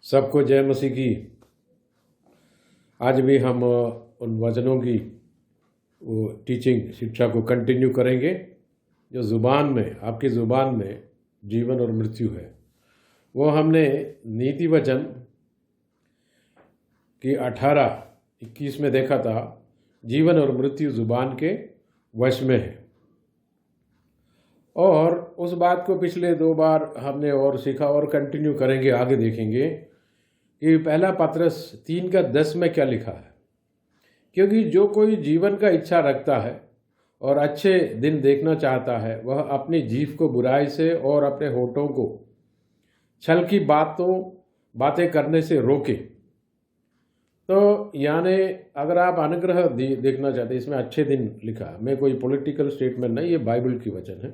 सबको जय मसीह की। आज भी हम उन वचनों की वो टीचिंग शिक्षा को कंटिन्यू करेंगे जो ज़ुबान में, आपकी ज़ुबान में जीवन और मृत्यु है। वो हमने नीति वचन की 18-21 में देखा था। जीवन और मृत्यु ज़ुबान के वश में है। और उस बात को पिछले 2 बार हमने और सीखा और कंटिन्यू करेंगे, आगे देखेंगे कि पहला पत्रस 3:10 में क्या लिखा है। क्योंकि जो कोई जीवन का इच्छा रखता है और अच्छे दिन देखना चाहता है, वह अपनी जीभ को बुराई से और अपने होठों को छल की बातें करने से रोके। तो यानी अगर आप अनुग्रह देखना चाहते हैं, इसमें अच्छे दिन लिखा, मैं कोई पॉलिटिकल स्टेटमेंट नहीं, ये बाइबल की वचन है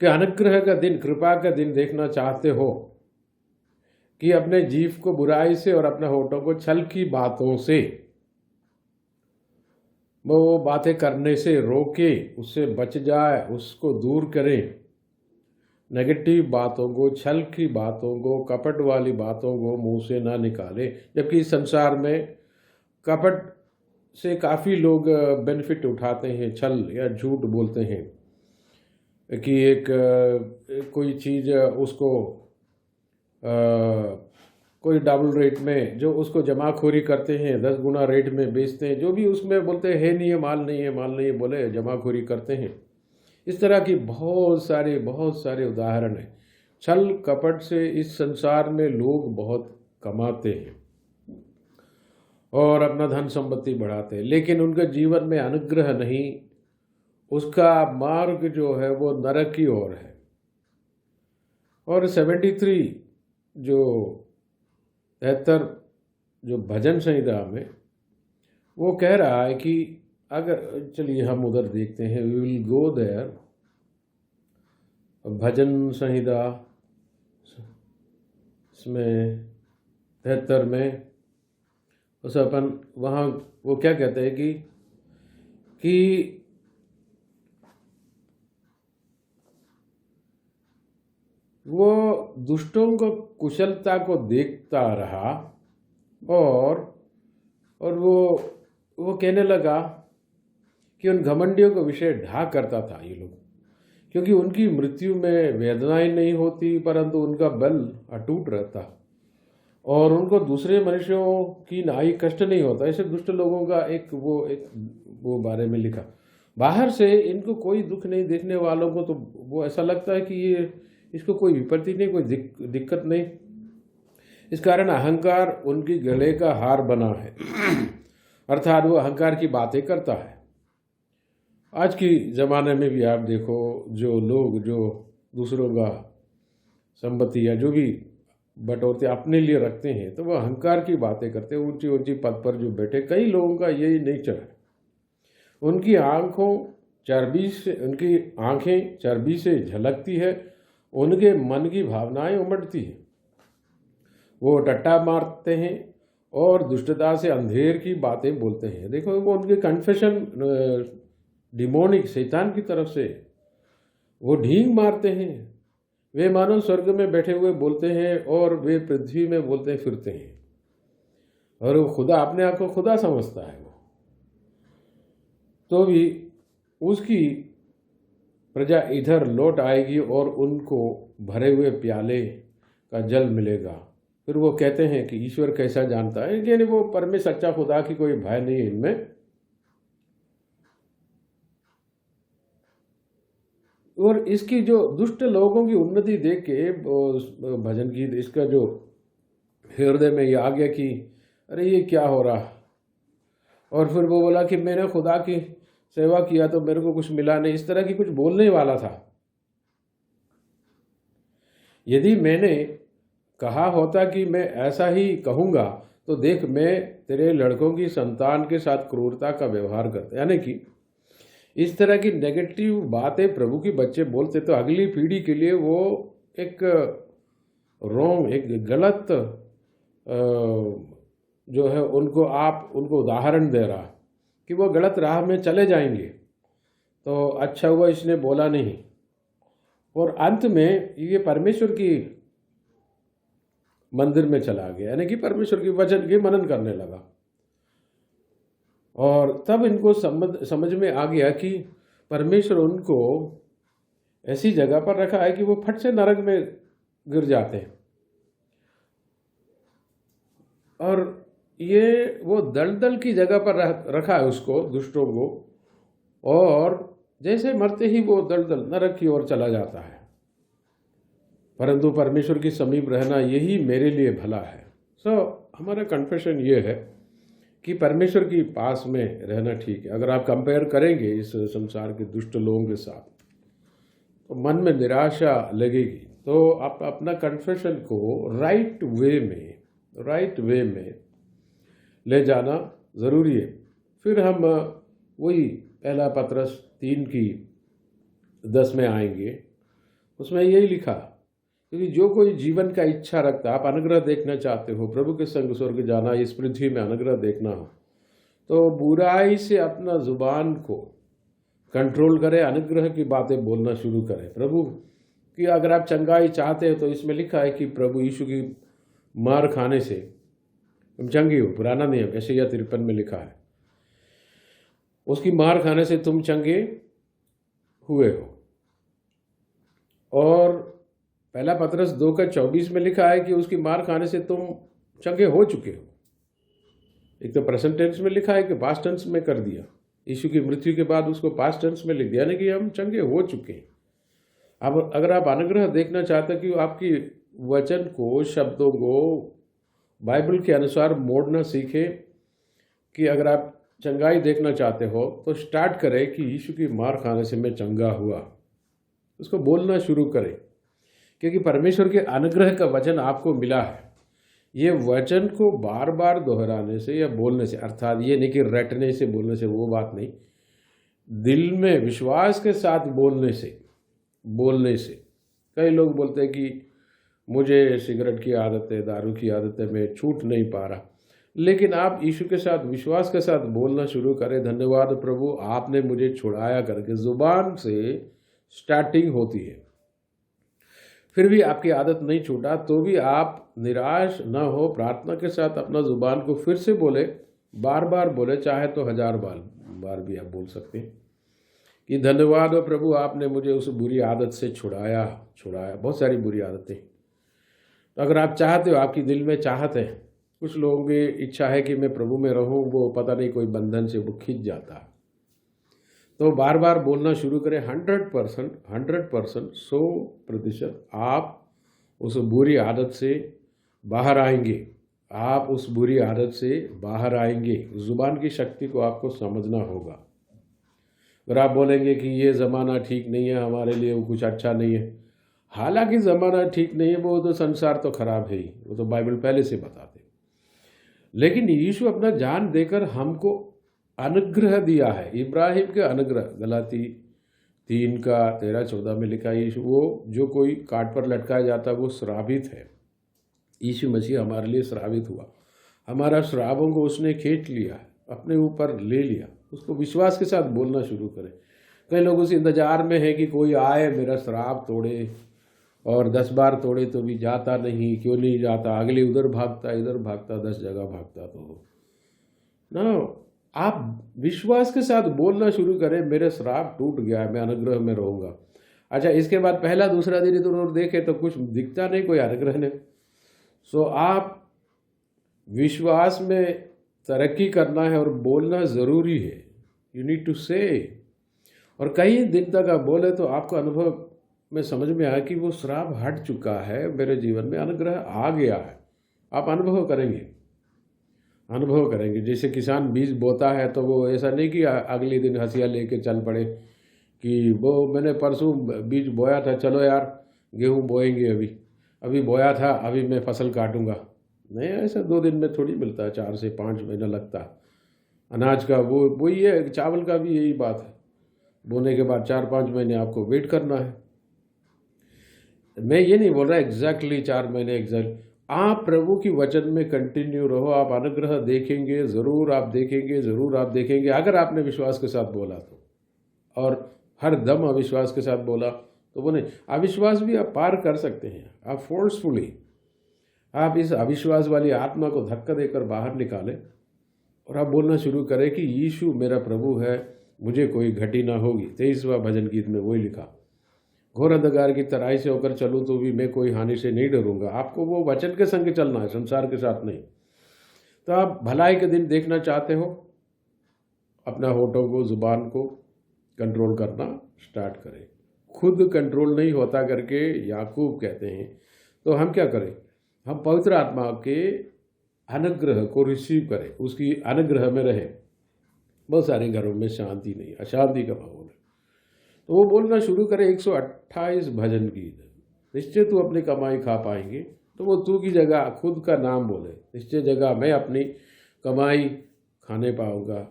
कि अनुग्रह का दिन, कृपा का दिन देखना चाहते हो कि अपने जीव को बुराई से और अपने होठों को छल की बातों से, वो बातें करने से रोके, उससे बच जाए, उसको दूर करें। नेगेटिव बातों को, छल की बातों को, कपट वाली बातों को मुंह से ना निकाले। जबकि इस संसार में कपट से काफ़ी लोग बेनिफिट उठाते हैं, छल या झूठ बोलते हैं कि एक कोई चीज़ उसको कोई डबल रेट में जो उसको जमाखोरी करते हैं, 10 गुना रेट में बेचते हैं, जो भी उसमें बोलते हैं नहीं है, माल नहीं है, माल नहीं है, बोले जमाखोरी करते हैं। इस तरह की बहुत सारे उदाहरण हैं। छल कपट से इस संसार में लोग बहुत कमाते हैं और अपना धन संपत्ति बढ़ाते हैं, लेकिन उनके जीवन में अनुग्रह नहीं, उसका मार्ग जो है वो नरक की ओर है। और 73 जो 73 जो भजन संहिता में वो कह रहा है कि अगर, चलिए हम उधर देखते हैं, वी विल गो देयर। भजन संहिता इसमें 73 में उस अपन वहाँ वो क्या कहते हैं कि वो दुष्टों को कुशलता को देखता रहा और वो कहने लगा कि उन घमंडियों का विषय ढा करता था ये लोग, क्योंकि उनकी मृत्यु में वेदनाएं नहीं होती, परंतु उनका बल अटूट रहता और उनको दूसरे मनुष्यों की नाई कष्ट नहीं होता। ऐसे दुष्ट लोगों का एक वो बारे में लिखा। बाहर से इनको कोई दुख नहीं, देखने वालों को तो वो ऐसा लगता है कि ये इसको कोई विपत्ति नहीं, कोई दिक्कत नहीं। इस कारण अहंकार उनकी गले का हार बना है अर्थात वो अहंकार की बातें करता है। आज की ज़माने में भी आप देखो, जो लोग जो दूसरों का संपत्ति या जो भी बटोरते अपने लिए रखते हैं, तो वो अहंकार की बातें करते हैं। ऊंची ऊंची पद पर जो बैठे, कई लोगों का यही नेचर है। उनकी आंखें चर्बी से झलकती है, उनके मन की भावनाएं उमड़ती हैं। वो टट्टा मारते हैं और दुष्टता से अंधेर की बातें बोलते हैं। देखो, वो उनके कन्फेशन डिमोनिक, शैतान की तरफ से वो ढींग मारते हैं। वे मानो स्वर्ग में बैठे हुए बोलते हैं और वे पृथ्वी में बोलते फिरते हैं, और वो खुदा, अपने आप को खुदा समझता है। वो तो भी उसकी प्रजा इधर लौट आएगी और उनको भरे हुए प्याले का जल मिलेगा। फिर वो कहते हैं कि ईश्वर कैसा जानता है, यानी वो परमेश्वर सच्चा खुदा की कोई भय नहीं है इनमें। और इसकी जो दुष्ट लोगों की उन्नति देख के भजन की इसका जो हृदय में ये आ गया कि अरे ये क्या हो रहा। और फिर वो बोला कि मैंने खुदा की सेवा किया तो मेरे को कुछ मिला नहीं, इस तरह की कुछ बोलने वाला था। यदि मैंने कहा होता कि मैं ऐसा ही कहूँगा, तो देख, मैं तेरे लड़कों की संतान के साथ क्रूरता का व्यवहार करता, यानी कि इस तरह की नेगेटिव बातें प्रभु के बच्चे बोलते तो अगली पीढ़ी के लिए वो एक गलत जो है उनको उदाहरण दे रहा कि वो गलत राह में चले जाएंगे। तो अच्छा हुआ इसने बोला नहीं। और अंत में ये परमेश्वर की मंदिर में चला गया, यानी कि परमेश्वर के वचन के मनन करने लगा। और तब इनको समझ में आ गया कि परमेश्वर उनको ऐसी जगह पर रखा है कि वो फट से नरक में गिर जाते हैं। और ये वो दलदल की जगह पर रखा है उसको, दुष्टों को, और जैसे मरते ही वो दलदल नरक की ओर चला जाता है। परंतु परमेश्वर की समीप रहना यही मेरे लिए भला है। हमारा कन्फेशन ये है कि परमेश्वर की पास में रहना ठीक है। अगर आप कंपेयर करेंगे इस संसार के दुष्ट लोगों के साथ तो मन में निराशा लगेगी। तो आप अपना कन्फेशन को राइट वे में ले जाना ज़रूरी है। फिर हम वही पहला पत्रस 3:10 में आएंगे। उसमें यही लिखा, क्योंकि जो कोई जीवन का इच्छा रखता, आप अनुग्रह देखना चाहते हो, प्रभु के संग स्वर्ग जाना, इस पृथ्वी में अनुग्रह देखना हो, तो बुराई से अपना जुबान को कंट्रोल करें, अनुग्रह की बातें बोलना शुरू करें। प्रभु की अगर आप चंगाई चाहते हो तो इसमें लिखा है कि प्रभु यीशु की मार खाने से तुम चंगे हो। पुराना नियम यशायाह 53 में लिखा है, उसकी मार खाने से तुम चंगे हुए हो। और पहला पत्रस 2:24 में लिखा है कि उसकी मार खाने से तुम चंगे हो चुके हो। एक तो प्रेजेंट टेंस में लिखा है कि पास्ट टेंस में कर दिया, यीशु की मृत्यु के बाद उसको पास्ट टेंस में लिख दिया, यानी कि हम चंगे हो चुके हैं। अब अगर आप अनुग्रह देखना चाहते हैं कि आपकी वचन को, शब्दों को बाइबल के अनुसार मोड़ना सीखे, कि अगर आप चंगाई देखना चाहते हो तो स्टार्ट करें कि यीशु की मार खाने से मैं चंगा हुआ, उसको बोलना शुरू करें। क्योंकि परमेश्वर के अनुग्रह का वचन आपको मिला है। ये वचन को बार बार दोहराने से या बोलने से, अर्थात ये नहीं कि रटने से बोलने से, वो बात नहीं, दिल में विश्वास के साथ बोलने से। कई लोग बोलते हैं कि मुझे सिगरेट की आदत है, दारू की आदत है, मैं छूट नहीं पा रहा। लेकिन आप यीशु के साथ विश्वास के साथ बोलना शुरू करें, धन्यवाद प्रभु आपने मुझे छुड़ाया करके। जुबान से स्टार्टिंग होती है। फिर भी आपकी आदत नहीं छूटा तो भी आप निराश ना हो, प्रार्थना के साथ अपना जुबान को फिर से बोले, बार बार बोले, चाहे तो 1000 बार भी आप बोल सकते हैं कि धन्यवाद हो प्रभु आपने मुझे उस बुरी आदत से छुड़ाया। बहुत सारी बुरी आदतें। तो अगर आप चाहते हो, आपकी दिल में चाहत है, कुछ लोगों की इच्छा है कि मैं प्रभु में रहूं, वो पता नहीं कोई बंधन से वो खींच जाता है, तो बार बार बोलना शुरू करें। 100% 100% आप उस बुरी आदत से बाहर आएंगे। जुबान की शक्ति को आपको समझना होगा। अगर आप बोलेंगे कि ये ज़माना ठीक नहीं है हमारे लिए, वो कुछ अच्छा नहीं है, हालांकि ज़माना ठीक नहीं है, वो तो संसार तो खराब है ही, वो तो बाइबल पहले से बताते। लेकिन यीशु अपना जान देकर हमको अनुग्रह दिया है। इब्राहिम के अनुग्रह, गलाती 3:13-14 में लिखा है, यीशु वो जो कोई काट पर लटकाया जाता है वो श्रापित है। यीशु मसीह हमारे लिए श्रापित हुआ, हमारा श्रापों को उसने खींच लिया, अपने ऊपर ले लिया। उसको विश्वास के साथ बोलना शुरू करें। कई लोग उस इंतजार में है कि कोई आए मेरा श्राप तोड़े, और 10 बार तोड़े तो भी जाता नहीं, क्यों नहीं जाता, अगले उधर भागता, इधर भागता, 10 जगह भागता। तो ना, आप विश्वास के साथ बोलना शुरू करें, मेरे श्राप टूट गया है, मैं अनुग्रह में रहूँगा। अच्छा, इसके बाद पहला दूसरा दिन इधर उधर देखे तो कुछ दिखता नहीं, कोई अनुग्रह नहीं। आप विश्वास में तरक्की करना है और बोलना ज़रूरी है। यू नीड टू से। और कई दिन तक आप बोले तो आपको अनुभव में समझ में आया कि वो श्राप हट चुका है, मेरे जीवन में अनुग्रह आ गया है। आप अनुभव करेंगे। जैसे किसान बीज बोता है तो वो ऐसा नहीं कि अगले दिन हंसिया लेके चल पड़े कि वो मैंने परसों बीज बोया था, चलो यार गेहूँ बोएंगे, अभी बोया था, अभी मैं फसल काटूंगा। नहीं, ऐसा 2 दिन में थोड़ी मिलता है, 4 से 5 महीना लगता है। अनाज का वही है, चावल का भी यही बात है। बोने के बाद 4-5 महीने आपको वेट करना है। मैं ये नहीं बोल रहा एग्जैक्टली 4 महीने एग्जैक्ट। आप प्रभु की वचन में कंटिन्यू रहो, आप अनुग्रह देखेंगे, ज़रूर आप देखेंगे अगर आपने विश्वास के साथ बोला तो। और हर दम अविश्वास के साथ बोला तो वो नहीं। अविश्वास भी आप पार कर सकते हैं, आप फोर्सफुली आप इस अविश्वास वाली आत्मा को धक्का देकर बाहर निकालें और आप बोलना शुरू करें कि यीशु मेरा प्रभु है, मुझे कोई घटी ना होगी। 23वां भजन गीत में वही लिखा, घोर अंधकार की तराई से होकर चलूँ तो भी मैं कोई हानि से नहीं डरूंगा। आपको वो वचन के संग चलना है, संसार के साथ नहीं। तो आप भलाई के दिन देखना चाहते हो, अपना होठों को, जुबान को कंट्रोल करना स्टार्ट करें। खुद कंट्रोल नहीं होता करके याकूब कहते हैं, तो हम क्या करें? हम पवित्र आत्मा के अनुग्रह को रिसीव करें, उसकी अनुग्रह में रहें। बहुत सारे घरों में शांति नहीं, अशांति का माहौल है, तो वो बोलना शुरू करें 128 भजन गीत, निश्चय तू अपनी कमाई खा पाएंगे। तो वो तू की जगह खुद का नाम बोले, निश्चय जगह मैं अपनी कमाई खाने पाऊंगा।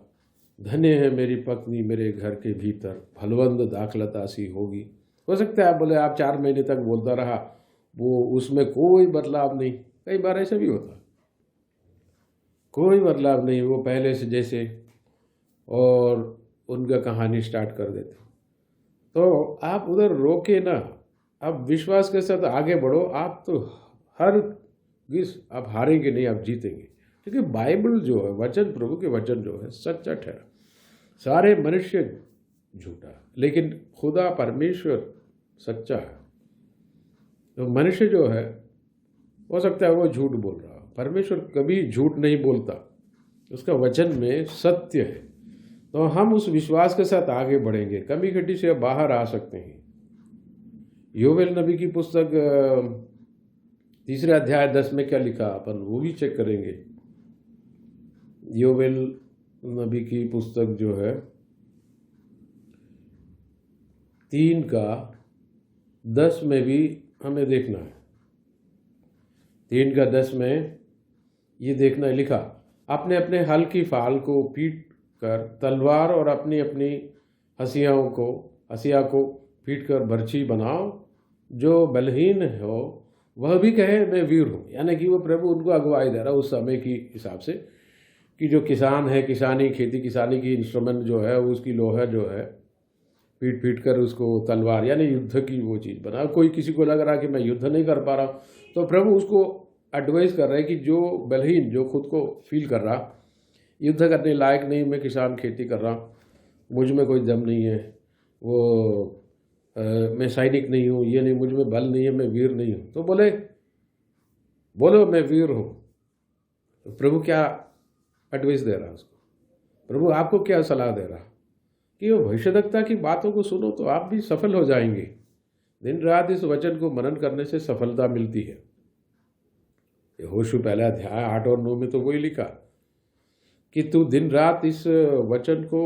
धन्य है मेरी पत्नी मेरे घर के भीतर, फलवंद दाखलता सी होगी। हो सकता है आप बोले आप 4 महीने तक बोलता रहा, वो उसमें कोई बदलाव नहीं। कई बार ऐसा भी होता, कोई बदलाव नहीं, वो पहले से जैसे, और उनका कहानी स्टार्ट कर देते। तो आप उधर रोके ना, आप विश्वास के साथ आगे बढ़ो। आप तो हर गिस आप हारेंगे नहीं, आप जीतेंगे। क्योंकि बाइबल जो है, वचन, प्रभु के वचन जो है, सच्चा ठहरा। सारे मनुष्य झूठा, लेकिन खुदा परमेश्वर सच्चा है। तो मनुष्य जो है, हो सकता है वो झूठ बोल रहा, परमेश्वर कभी झूठ नहीं बोलता, उसका वचन में सत्य है। तो हम उस विश्वास के साथ आगे बढ़ेंगे, कमी घटी से बाहर आ सकते हैं। योवेल नबी की पुस्तक 3 अध्याय 10 में क्या लिखा, अपन वो भी चेक करेंगे। योवेल नबी की पुस्तक जो है 3:10 में भी हमें देखना है। 3:10 में ये देखना है, लिखा, अपने अपने हल की फाल को पीट कर तलवार और अपनी अपनी हसिया को पीट कर बर्छी बनाओ। जो बलहीन हो वह भी कहे मैं वीर हूँ। यानी कि वो प्रभु उनको अगुवाई दे रहा उस समय की हिसाब से, कि जो किसान है, खेती किसानी की इंस्ट्रूमेंट जो है, उसकी लोहा जो है पीट पीट कर उसको तलवार, यानी युद्ध की वो चीज़ बना। कोई किसी को लग रहा कि मैं युद्ध नहीं कर पा रहा, तो प्रभु उसको एडवाइस कर रहे हैं कि जो बलहीन, जो खुद को फील कर रहा युद्ध करने लायक नहीं, मैं किसान खेती कर रहा, मुझ में कोई दम नहीं है, वो मैं सैनिक नहीं हूँ, ये नहीं, मुझ में बल नहीं है, मैं वीर नहीं हूँ, तो बोलो मैं वीर हूँ। तो प्रभु क्या एडवाइस दे रहा उसको? प्रभु आपको क्या सलाह दे रहा कि वो भविष्यवक्ता की बातों को सुनो तो आप भी सफल हो जाएंगे। दिन रात इस वचन को मनन करने से सफलता मिलती है। यहोशू 1 अध्याय 8 और 9 में तो वही लिखा कि तू दिन रात इस वचन को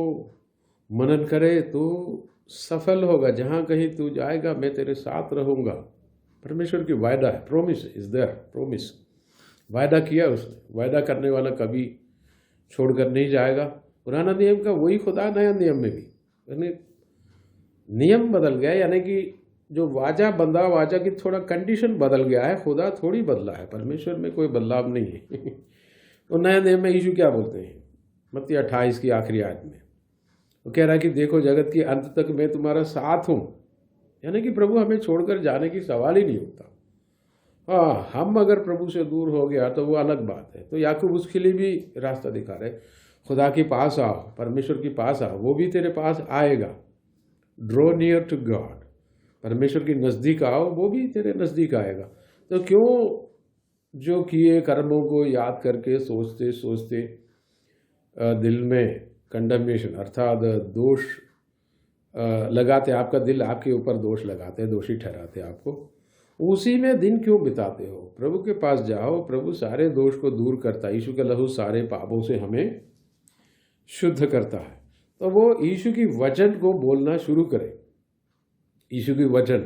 मनन करे तो सफल होगा। जहाँ कहीं तू जाएगा मैं तेरे साथ रहूँगा। परमेश्वर की वायदा है, प्रोमिस इज देयर, प्रोमिस, वायदा किया उसने। वायदा करने वाला कभी छोड़कर नहीं जाएगा। पुराना नियम का वही खुदा नया नियम में भी, यानी नियम बदल गया, यानी कि जो वाजा बंधा, वाजा की थोड़ा कंडीशन बदल गया है, खुदा थोड़ी बदला है, परमेश्वर में कोई बदलाव नहीं है। तो नया नियम में यीशु क्या बोलते हैं मत्ती 28 की आखिरी आयत में, वो कह रहा है कि देखो जगत के अंत तक मैं तुम्हारा साथ हूँ। यानी कि प्रभु हमें छोड़कर जाने की सवाल ही नहीं उठता। हाँ, हम अगर प्रभु से दूर हो गया तो वो अलग बात है। तो याकूब उसके लिए भी रास्ता दिखा रहे, खुदा के पास आओ, परमेश्वर के पास आओ, वो भी तेरे पास आएगा। ड्रॉ नियर टू गॉड, परमेश्वर के नज़दीक आओ, वो भी तेरे नज़दीक आएगा। तो क्यों जो किए कर्मों को याद करके सोचते सोचते दिल में कंडमनेशन अर्थात दोष लगाते, आपका दिल आपके ऊपर दोष लगाते, दोषी ठहराते आपको, उसी में दिन क्यों बिताते हो? प्रभु के पास जाओ, प्रभु सारे दोष को दूर करता है। यीशु का लहू सारे पापों से हमें शुद्ध करता है। तो वो यीशु की वचन को बोलना शुरू करें, यीशु की वचन।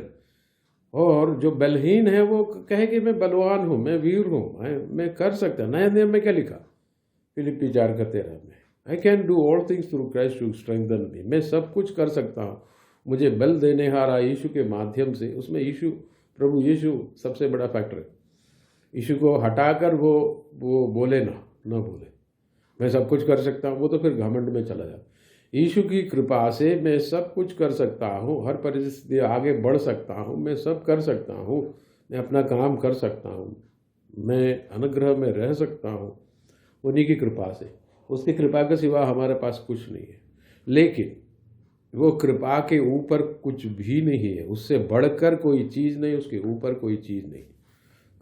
और जो बलहीन है वो कहे कि मैं बलवान हूँ, मैं वीर हूँ, मैं कर सकता। नया नियम में क्या लिखा? फिलिप्पी 4:13 में, I can do all things through Christ who strengthen me, मैं सब कुछ कर सकता हूँ, मुझे बल देने हारा यीशु के माध्यम से। उसमें यीशु, प्रभु यीशु सबसे बड़ा फैक्टर है। यीशु को हटाकर वो बोले ना बोले मैं सब कुछ कर सकता हूँ, वो तो फिर घमंड में चला जाता। यीशु की कृपा से मैं सब कुछ कर सकता हूँ, हर परिस्थिति आगे बढ़ सकता हूँ, मैं सब कर सकता हूँ, मैं अपना काम कर सकता हूँ, मैं अनुग्रह में रह सकता हूँ, उन्हीं की कृपा से। उसकी कृपा के सिवा हमारे पास कुछ नहीं है। लेकिन वो कृपा के ऊपर कुछ भी नहीं है, उससे बढ़कर कोई चीज़ नहीं, उसके ऊपर कोई चीज़ नहीं।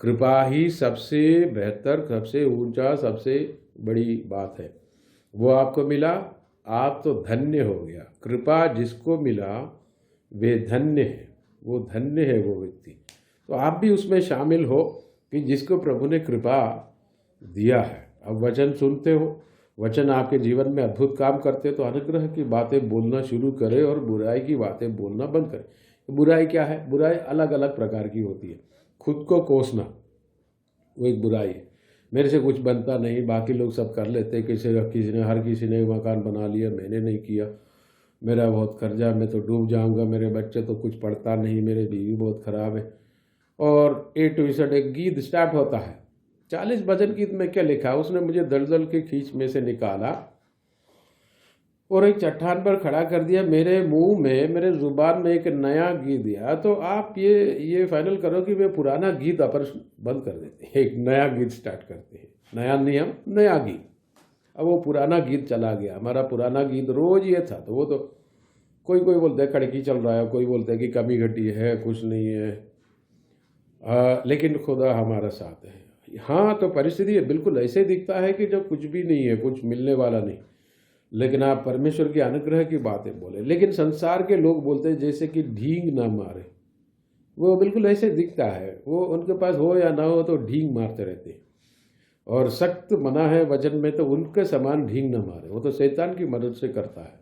कृपा ही सबसे बेहतर, सबसे ऊंचा, सबसे बड़ी बात है। वो आपको मिला, आप तो धन्य हो गया। कृपा जिसको मिला वे धन्य है, वो धन्य है वो व्यक्ति। तो आप भी उसमें शामिल हो कि जिसको प्रभु ने कृपा दिया है। अब वचन सुनते हो, वचन आपके जीवन में अद्भुत काम करते, तो अनुग्रह की बातें बोलना शुरू करें और बुराई की बातें बोलना बंद करें। बुराई क्या है? बुराई अलग अलग प्रकार की होती है। खुद को कोसना वो एक बुराई है। मेरे से कुछ बनता नहीं, बाकी लोग सब कर लेते, हर किसी ने मकान बना लिया, मैंने नहीं किया, मेरा बहुत कर्जा, मैं तो डूब जाऊंगा, मेरे बच्चे तो कुछ पढ़ता नहीं, मेरे बीवी बहुत ख़राब है। और ए टू Z एक गीत स्टार्ट होता है। 40 भजन गीत में क्या लिखा? उसने मुझे दलदल के खींच में से निकाला और एक चट्टान पर खड़ा कर दिया, मेरे मुंह में, मेरे जुबान में एक नया गीत दिया। तो आप ये फाइनल करो कि वे पुराना गीत अपन बंद कर देते हैं, एक नया गीत स्टार्ट करते हैं। नया नियम, नया गीत। अब वो पुराना गीत चला गया। हमारा पुराना गीत रोज ये था, तो वो तो कोई बोलते है खड़की चल रहा है, कोई बोलते है कि कमी घटी है, कुछ नहीं है, लेकिन खुदा हमारा साथ है। हाँ, तो परिस्थिति बिल्कुल ऐसे दिखता है कि जब कुछ भी नहीं है, कुछ मिलने वाला नहीं, लेकिन आप परमेश्वर के अनुग्रह की बातें बोले। लेकिन संसार के लोग बोलते हैं जैसे कि ढींग ना मारे, वो बिल्कुल ऐसे दिखता है। वो उनके पास हो या ना हो तो ढींग मारते रहते हैं। और सख्त मना है वचन में, तो उनके समान ढींग ना मारे, वो तो शैतान की मदद से करता है।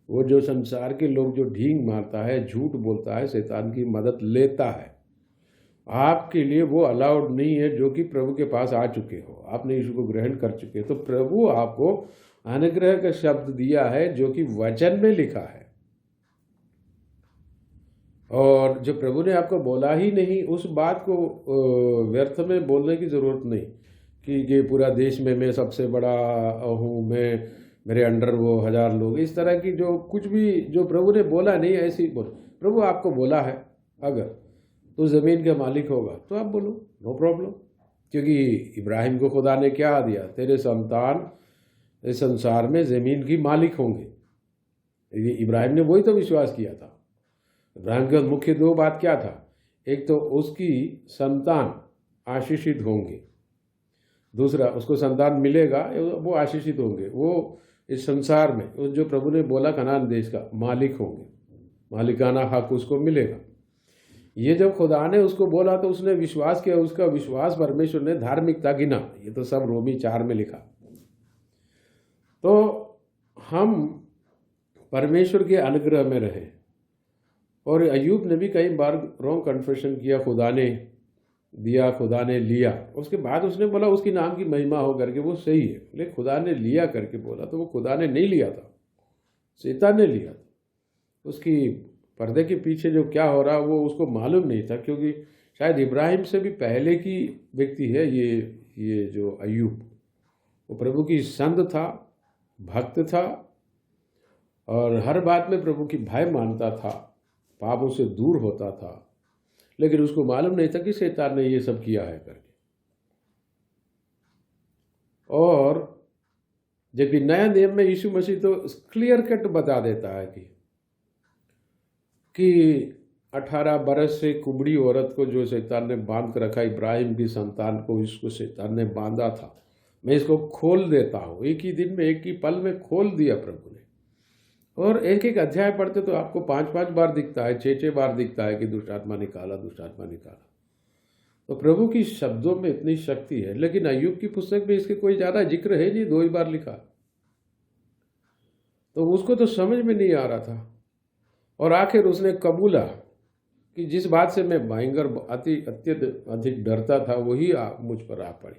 वो जो संसार के लोग जो ढींग मारता है, झूठ बोलता है, शैतान की मदद लेता है। आपके लिए वो अलाउड नहीं है जो कि प्रभु के पास आ चुके हो, आपने यीशु को ग्रहण कर चुके हो। तो प्रभु आपको अनुग्रह का शब्द दिया है जो कि वचन में लिखा है, और जो प्रभु ने आपको बोला ही नहीं, उस बात को व्यर्थ में बोलने की ज़रूरत नहीं कि ये पूरा देश में मैं सबसे बड़ा हूँ, मैं, मेरे अंडर वो 1000 लोग, इस तरह की जो कुछ भी जो प्रभु ने बोला नहीं ऐसी बोलो। प्रभु आपको बोला है अगर तो ज़मीन का मालिक होगा तो आप बोलो, नो प्रॉब्लम। क्योंकि इब्राहिम को खुदा ने क्या दिया? तेरे संतान इस संसार में ज़मीन की मालिक होंगे। इब्राहिम ने वही तो विश्वास किया था। इब्राहिम के मुख्य 2 बात क्या था? एक तो उसकी संतान आशीषित होंगे, दूसरा उसको संतान मिलेगा, वो आशीषित होंगे, वो इस संसार में जो प्रभु ने बोला कनान देश का मालिक होंगे, मालिकाना हक उसको मिलेगा। ये जब खुदा ने उसको बोला तो उसने विश्वास किया, उसका विश्वास परमेश्वर ने धार्मिकता गिना। ये तो सब रोमी 4 में लिखा। तो हम परमेश्वर के अनुग्रह में रहे। और अय्यूब ने भी कई बार रॉन्ग कन्फेशन किया, खुदा ने दिया, खुदा ने लिया, उसके बाद उसने बोला उसकी नाम की महिमा हो करके, वो सही है, लेकिन खुदा ने लिया करके बोला तो वो खुदा ने नहीं लिया था, शैतान ने लिया था। उसकी पर्दे के पीछे जो क्या हो रहा वो उसको मालूम नहीं था, क्योंकि शायद इब्राहिम से भी पहले की व्यक्ति है ये जो अय्यूब। वो प्रभु की संत था, भक्त था, और हर बात में प्रभु की भय मानता था, पापों से दूर होता था, लेकिन उसको मालूम नहीं था कि शैतान ने ये सब किया है करके। और जबकि नया नियम में यीशु मसीह तो क्लियर कट बता देता है कि 18 बरस से कुबड़ी औरत को जो शैतान ने बांध कर रखा, इब्राहिम की संतान को इसको शैतान ने बांधा था, मैं इसको खोल देता हूँ। एक ही दिन में, एक ही पल में खोल दिया प्रभु ने। और एक एक अध्याय पढ़ते तो आपको 5-5 बार दिखता है, 6-6 बार दिखता है कि दुष्ट आत्मा निकाला, दुष्ट आत्मा निकाला। तो प्रभु की शब्दों में इतनी शक्ति है। लेकिन अय्यूब की पुस्तक में इसके कोई ज़्यादा जिक्र है नहीं, 2 ही बार लिखा। तो उसको तो समझ में नहीं आ रहा था, और आखिर उसने कबूला कि जिस बात से मैं भयंकर अत्यंत अधिक डरता था वही मुझ पर आ पड़ी।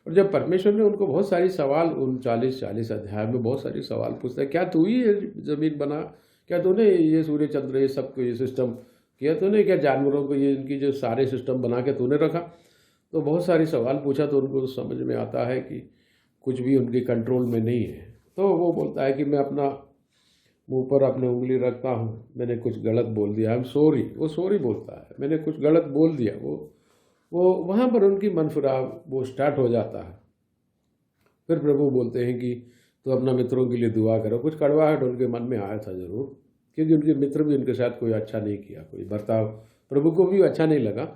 और जब परमेश्वर ने उनको बहुत सारी सवाल, उन 40 अध्याय में बहुत सारी सवाल पूछता है, क्या तू ही ये ज़मीन बना? क्या तूने ये सूर्य चंद्र ये सब को ये सिस्टम किया? तूने क्या जानवरों को ये इनकी जो सारे सिस्टम बना के तूने रखा? तो बहुत सारी सवाल पूछा, तो उनको समझ में आता है कि कुछ भी उनके कंट्रोल में नहीं है। तो वो बोलता है कि मैं अपना मुंह पर अपनी उंगली रखता हूँ, मैंने कुछ गलत बोल दिया, आई एम सॉरी। वो सॉरी बोलता है, मैंने कुछ गलत बोल दिया, वो वो वहाँ पर उनकी मनफिराव वो स्टार्ट हो जाता है। फिर प्रभु बोलते हैं कि तो अपना मित्रों के लिए दुआ करो। कुछ कड़वाहट उनके मन में आया था ज़रूर, क्योंकि उनके मित्र भी उनके साथ कोई अच्छा नहीं किया, कोई बर्ताव प्रभु को भी अच्छा नहीं लगा।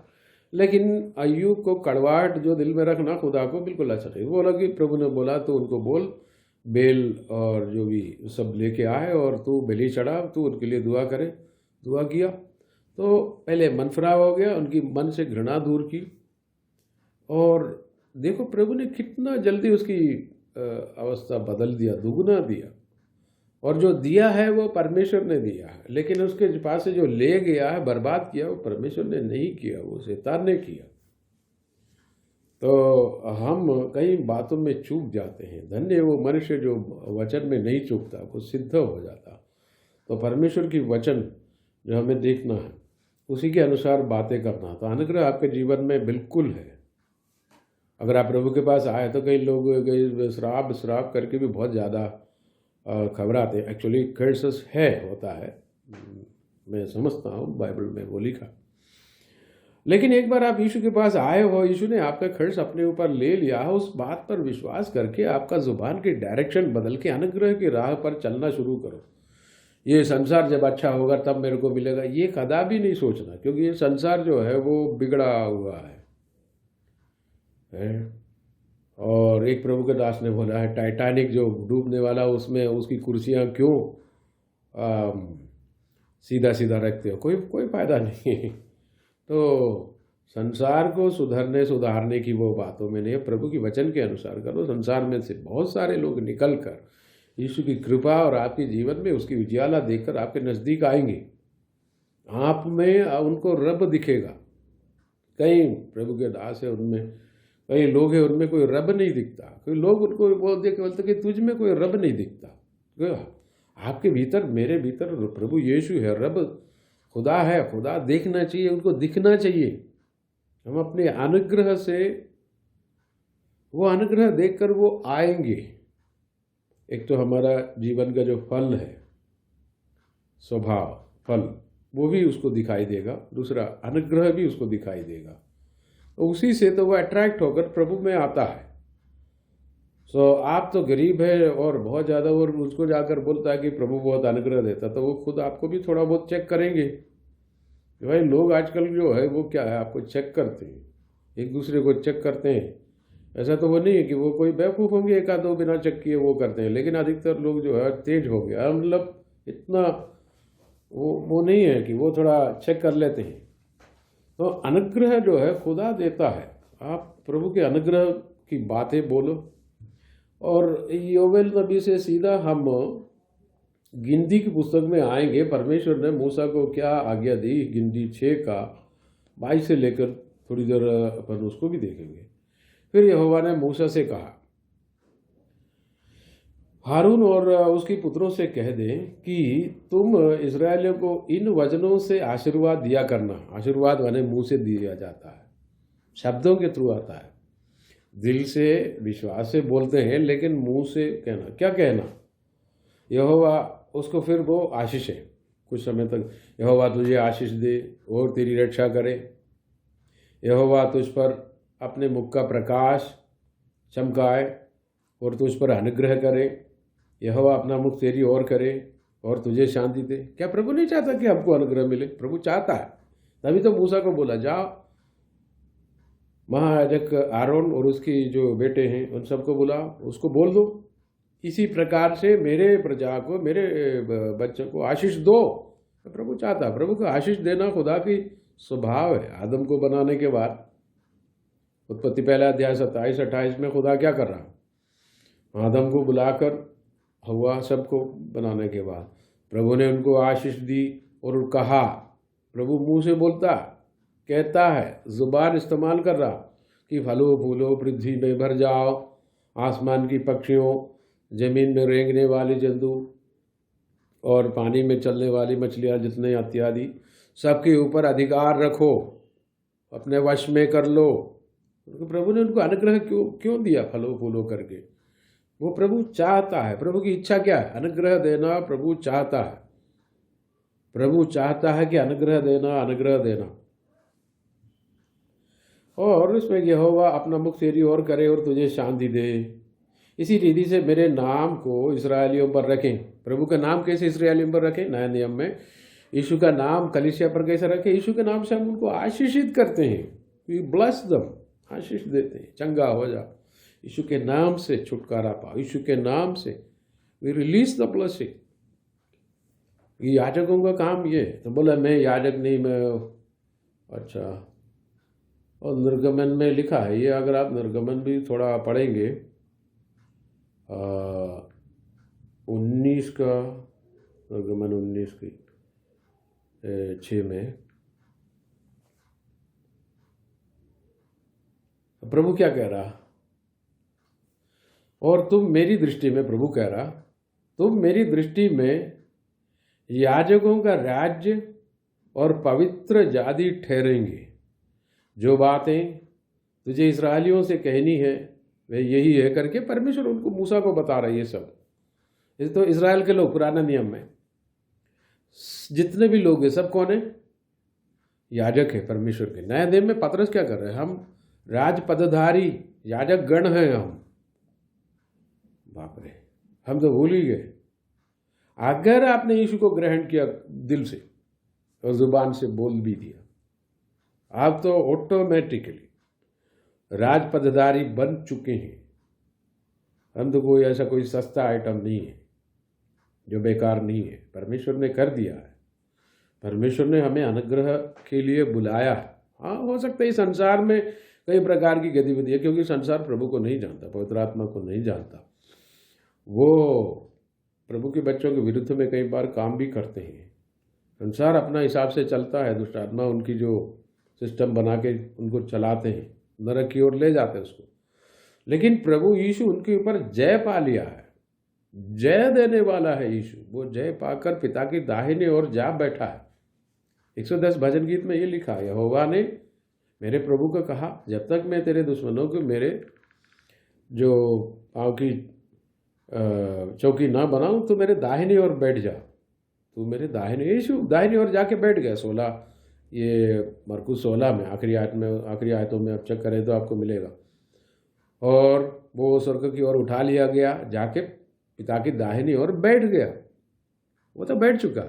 लेकिन अय्यूब को कड़वाहट जो दिल में रखना खुदा को बिल्कुल अच्छा नहीं। बोला कि प्रभु ने बोला तो उनको बोल, बेल और जो भी सब लेके आए और तू बलि चढ़ा, तू उनके लिए दुआ करे। दुआ किया तो पहले मन फिराव हो गया, उनकी मन से घृणा दूर की। और देखो प्रभु ने कितना जल्दी उसकी अवस्था बदल दिया, दुगना दिया। और जो दिया है वो परमेश्वर ने दिया है, लेकिन उसके पास से जो ले गया है, बर्बाद किया, वो परमेश्वर ने नहीं किया, वो शैतान ने किया। तो हम कई बातों में चूक जाते हैं। धन्य वो मनुष्य जो वचन में नहीं चूकता, वो सिद्ध हो जाता। तो परमेश्वर की वचन जो हमें देखना है, उसी के अनुसार बातें करना, तो अनुग्रह आपके जीवन में बिल्कुल है। अगर आप प्रभु के पास आए तो कई लोग श्राप करके भी बहुत ज़्यादा घबराते हैं। एक्चुअली कर्सेस है, होता है, मैं समझता हूँ, बाइबल में वो लिखा। लेकिन एक बार आप यीशु के पास आए हो, यीशु ने आपका खर्च अपने ऊपर ले लिया है, उस बात पर विश्वास करके आपका जुबान की डायरेक्शन बदल के अनुग्रह की राह पर चलना शुरू करो। ये संसार जब अच्छा होगा तब मेरे को मिलेगा, ये कदापि नहीं सोचना, क्योंकि ये संसार जो है वो बिगड़ा हुआ है। और एक प्रभु के दास ने बोला है, टाइटैनिक जो डूबने वाला, उसमें उसकी कुर्सियाँ क्यों सीधा सीधा रखते हो, कोई फायदा नहीं है। तो संसार को सुधारने की वो बातों में नहीं, प्रभु की वचन के अनुसार करो। संसार में से बहुत सारे लोग निकल कर यीशु की कृपा और आपके जीवन में उसकी उजियाला देखकर आपके नज़दीक आएंगे। आप में उनको रब दिखेगा। कई प्रभु के दास है, उनमें कई लोग हैं, उनमें कोई रब नहीं दिखता। कोई लोग उनको बोलते कि तुझ में कोई रब नहीं दिखता। आपके भीतर, मेरे भीतर प्रभु यीशु है, रब खुदा है। खुदा देखना चाहिए, उनको दिखना चाहिए। हम अपने अनुग्रह से, वो अनुग्रह देखकर वो आएंगे। एक तो हमारा जीवन का जो फल है, स्वभाव फल, वो भी उसको दिखाई देगा। दूसरा, अनुग्रह भी उसको दिखाई देगा। तो उसी से तो वो अट्रैक्ट होकर प्रभु में आता है। सो आप तो गरीब है और बहुत ज़्यादा, और उसको जाकर बोलता है कि प्रभु बहुत अनुग्रह देता, तो वो खुद आपको भी थोड़ा बहुत चेक करेंगे। भाई लोग आजकल जो है वो क्या है, आपको चेक करते हैं, एक दूसरे को चेक करते हैं। ऐसा तो वो नहीं है कि वो कोई बेवकूफ़ होंगे, एक आध दो बिना चेक किए वो करते हैं, लेकिन अधिकतर लोग जो है तेज हो गया, मतलब इतना वो नहीं है कि वो थोड़ा चेक कर लेते हैं। तो अनुग्रह जो है खुदा देता है। आप प्रभु के अनुग्रह की बातें बोलो। और योवेल नबी से सीधा हम गिनती की पुस्तक में आएंगे। परमेश्वर ने मूसा को क्या आज्ञा दी, गिनती 6:22 से लेकर थोड़ी देर अपन उसको भी देखेंगे। फिर यहोवा ने मूसा से कहा, हारून और उसके पुत्रों से कह दें कि तुम इस्राएलियों को इन वचनों से आशीर्वाद दिया करना। आशीर्वाद माने मुंह से दिया जाता है, शब्दों के थ्रू आता है। दिल से विश्वास से बोलते हैं, लेकिन मुंह से कहना, क्या कहना? यहोवा उसको, फिर वो आशीष है कुछ समय तक। यहोवा तुझे आशीष दे और तेरी रक्षा करे। यहोवा तुझ पर अपने मुख का प्रकाश चमकाए और तुझ पर अनुग्रह करे। यहोवा अपना मुख तेरी ओर करे और तुझे शांति दे। क्या प्रभु नहीं चाहता कि आपको अनुग्रह मिले? प्रभु चाहता है। तभी तो मूसा को बोला, जाओ महायाजक आरोन और उसकी जो बेटे हैं उन सबको बुलाओ, उसको बोल दो इसी प्रकार से मेरे प्रजा को, मेरे बच्चों को आशीष दो। तो प्रभु चाहता, प्रभु को आशीष देना खुदा की स्वभाव है। आदम को बनाने के बाद उत्पत्ति पहला अध्याय 27-28 में खुदा क्या कर रहा? आदम को बुलाकर हवा सबको बनाने के बाद प्रभु ने उनको आशीष दी और कहा। प्रभु मुंह से बोलता, कहता है, जुबान इस्तेमाल कर रहा कि फलो फूलो पृथ्वी में भर जाओ, आसमान की पक्षियों, जमीन में रेंगने वाले जंतु और पानी में चलने वाली मछलियाँ जितने इत्यादि सबके ऊपर अधिकार रखो, अपने वश में कर लो। तो प्रभु ने उनको अनुग्रह क्यों दिया? फलो फूलो करके। वो प्रभु चाहता है। प्रभु की इच्छा क्या है? अनुग्रह देना। प्रभु चाहता है, प्रभु चाहता है कि अनुग्रह देना, अनुग्रह देना। और उसमें यहोवा अपना मुख तेरी ओर करे और तुझे शांति दे। इसी रीति से मेरे नाम को इसराइलियों पर रखें। प्रभु का नाम कैसे इसराइलियों पर रखें? नया नियम में यीशु का नाम कलीसिया पर कैसे रखें? यीशु के नाम से हम उनको आशीषित करते हैं। वी ब्लेस दम, आशीष देते हैं, चंगा हो जा, यीशु के नाम से छुटकारा पाओ, यीशु के नाम से वी रिलीज द ब्लेसिंग। ये याजकों का काम ये। तो बोला मैं याजक नहीं, मैं अच्छा। और निर्गमन में लिखा है ये, अगर आप निर्गमन भी थोड़ा पढ़ेंगे 19 का, निर्गमन 19 की 6 में प्रभु क्या कह रहा? और तुम मेरी दृष्टि में, प्रभु कह रहा, तुम मेरी दृष्टि में याजकों का राज्य और पवित्र जाति ठहरेंगे। जो बातें तुझे इस्राएलियों से कहनी है वे यही है करके परमेश्वर उनको मूसा को बता रही है सब। इस तो इस्राएल के लोग पुराना नियम में जितने भी लोग हैं सब कौन है? याजक है परमेश्वर के। नए नियम में पतरस क्या कर रहे हैं? हम राज पदधारी याजक गण हैं हम। बाप रे, हम तो भूल ही गए। अगर आपने यीशु को ग्रहण किया दिल से और जुबान से बोल भी दिया, आप तो ऑटोमेटिकली राज पदधारी बन चुके हैं। हम तो कोई ऐसा कोई सस्ता आइटम नहीं है जो बेकार नहीं है। परमेश्वर ने कर दिया है। परमेश्वर ने हमें अनुग्रह के लिए बुलाया। हाँ, हो सकता है इस संसार में कई प्रकार की गतिविधि है, क्योंकि संसार प्रभु को नहीं जानता, पवित्र आत्मा को नहीं जानता। वो प्रभु के बच्चों के विरुद्ध में कई बार काम भी करते हैं। संसार अपना हिसाब से चलता है। दुष्ट आत्मा उनकी जो सिस्टम बना के उनको चलाते हैं, नरक की ओर ले जाते हैं उसको। लेकिन प्रभु यीशु उनके ऊपर जय पा लिया है। जय देने वाला है यीशु। वो जय पाकर पिता की दाहिने ओर जा बैठा है। 110 भजन गीत में ये लिखा है, यहोवा ने मेरे प्रभु को कहा, जब तक मैं तेरे दुश्मनों को मेरे जो पाँव की चौकी ना बनाऊं तो मेरे दाहिने ओर बैठ जा। तू मेरे दाहिने, यीशु दाहिने ओर जाके बैठ गया। 16 ये मरकुस 16 में आखिरी आयतों में आप चेक करें तो आपको मिलेगा। और वो स्वर्ग की ओर उठा लिया गया, जाके पिता की दाहिनी ओर बैठ गया। वो तो बैठ चुका।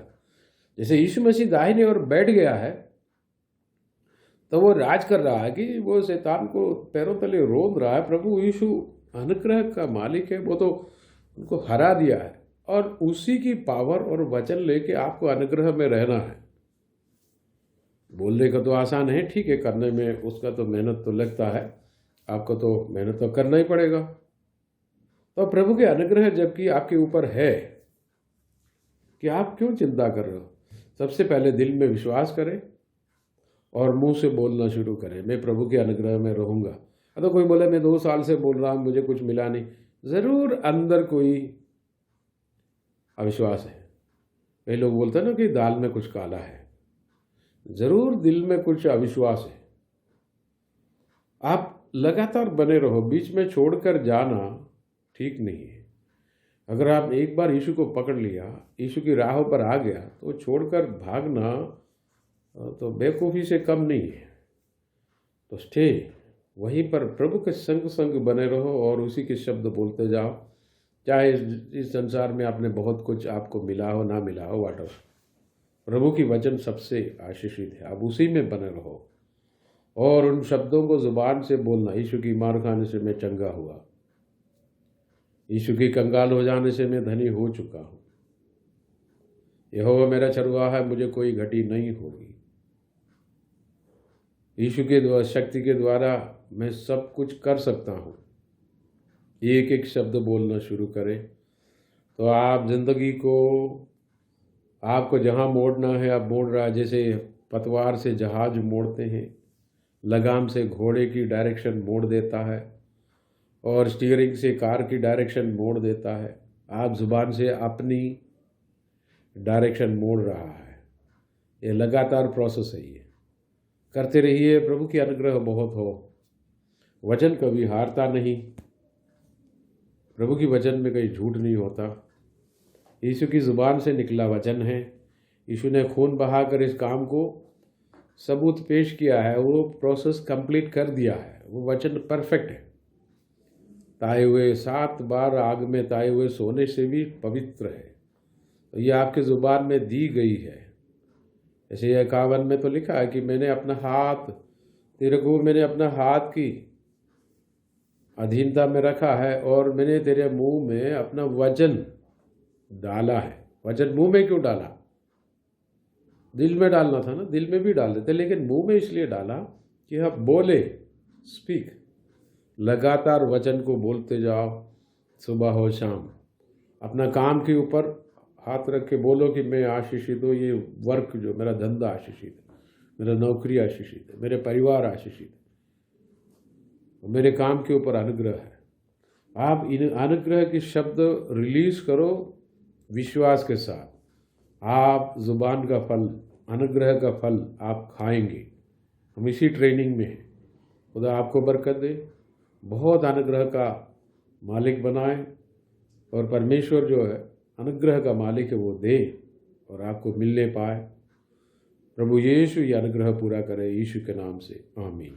जैसे यीशु मसीह दाहिनी ओर बैठ गया है तो वो राज कर रहा है कि वो शैतान को पैरों तले रोंद रहा है। प्रभु यीशु अनुग्रह का मालिक है। वो तो उनको हरा दिया है और उसी की पावर और वचन लेके आपको अनुग्रह में रहना है। बोलने का तो आसान है, ठीक है, करने में उसका तो मेहनत तो लगता है, आपको तो मेहनत तो करना ही पड़ेगा। तो प्रभु के अनुग्रह जबकि आपके ऊपर है कि आप क्यों चिंता कर रहे हो? सबसे पहले दिल में विश्वास करें और मुंह से बोलना शुरू करें, मैं प्रभु के अनुग्रह में रहूँगा। तो कोई बोले मैं 2 साल से बोल रहा हूँ, मुझे कुछ मिला नहीं। ज़रूर अंदर कोई अविश्वास है। कई लोग बोलते हैं ना कि दाल में कुछ काला है। ज़रूर दिल में कुछ अविश्वास है। आप लगातार बने रहो, बीच में छोड़कर जाना ठीक नहीं है। अगर आप एक बार यीशु को पकड़ लिया, यीशु की राहों पर आ गया, तो छोड़कर भागना तो बेवकूफ़ी से कम नहीं है। तो स्टे वहीं पर, प्रभु के संग संग बने रहो और उसी के शब्द बोलते जाओ। चाहे इस संसार में आपने बहुत कुछ आपको मिला हो ना मिला हो, वाट एवर, प्रभु की वचन सबसे आशीषित है। आप उसी में बने रहो और उन शब्दों को जुबान से बोलना। यीशु की मार खाने से मैं चंगा हुआ, यीशु की कंगाल हो जाने से मैं धनी हो चुका हूँ, यहोवा मेरा चरवाहा है, मुझे कोई घटी नहीं होगी। यीशु के शक्ति के द्वारा मैं सब कुछ कर सकता हूँ। एक एक शब्द बोलना शुरू करें तो आप जिंदगी को, आपको जहाँ मोड़ना है आप मोड़ रहा है। जैसे पतवार से जहाज मोड़ते हैं, लगाम से घोड़े की डायरेक्शन मोड़ देता है और स्टीयरिंग से कार की डायरेक्शन मोड़ देता है। आप जुबान से अपनी डायरेक्शन मोड़ रहा है। ये लगातार प्रोसेस है, ये करते रहिए। प्रभु की अनुग्रह बहुत हो। वचन कभी हारता नहीं। प्रभु की वचन में कहीं झूठ नहीं होता। यीशु की ज़ुबान से निकला वचन है। यीशु ने खून बहाकर इस काम को सबूत पेश किया है, वो प्रोसेस कंप्लीट कर दिया है, वो वचन परफेक्ट है। ताए हुए 7 बार आग में ताए हुए सोने से भी पवित्र है। तो ये आपके ज़ुबान में दी गई है। जैसे 51 में तो लिखा है कि मैंने अपना हाथ मैंने अपना हाथ की अधीनता में रखा है और मैंने तेरे मुंह में अपना वचन डाला है। वचन मुंह में क्यों डाला? दिल में डालना था ना, दिल में भी डाल देते, लेकिन मुंह में इसलिए डाला कि आप बोले, स्पीक, लगातार वचन को बोलते जाओ, सुबह हो शाम। अपना काम के ऊपर हाथ रख के बोलो कि मैं आशीषित हूँ, ये वर्क जो मेरा धंधा आशीषित है, मेरा नौकरी आशीषित है, मेरे परिवार आशीषित है, मेरे काम के ऊपर अनुग्रह है। आप इन अनुग्रह के शब्द रिलीज करो विश्वास के साथ। आप जुबान का फल, अनुग्रह का फल आप खाएंगे। हम इसी ट्रेनिंग में हैं। खुदा आपको बरकत दे, बहुत अनुग्रह का मालिक बनाए, और परमेश्वर जो है अनुग्रह का मालिक है, वो दे और आपको मिलने पाए। प्रभु यीशु ये अनुग्रह पूरा करे, यीशु के नाम से, आमीन।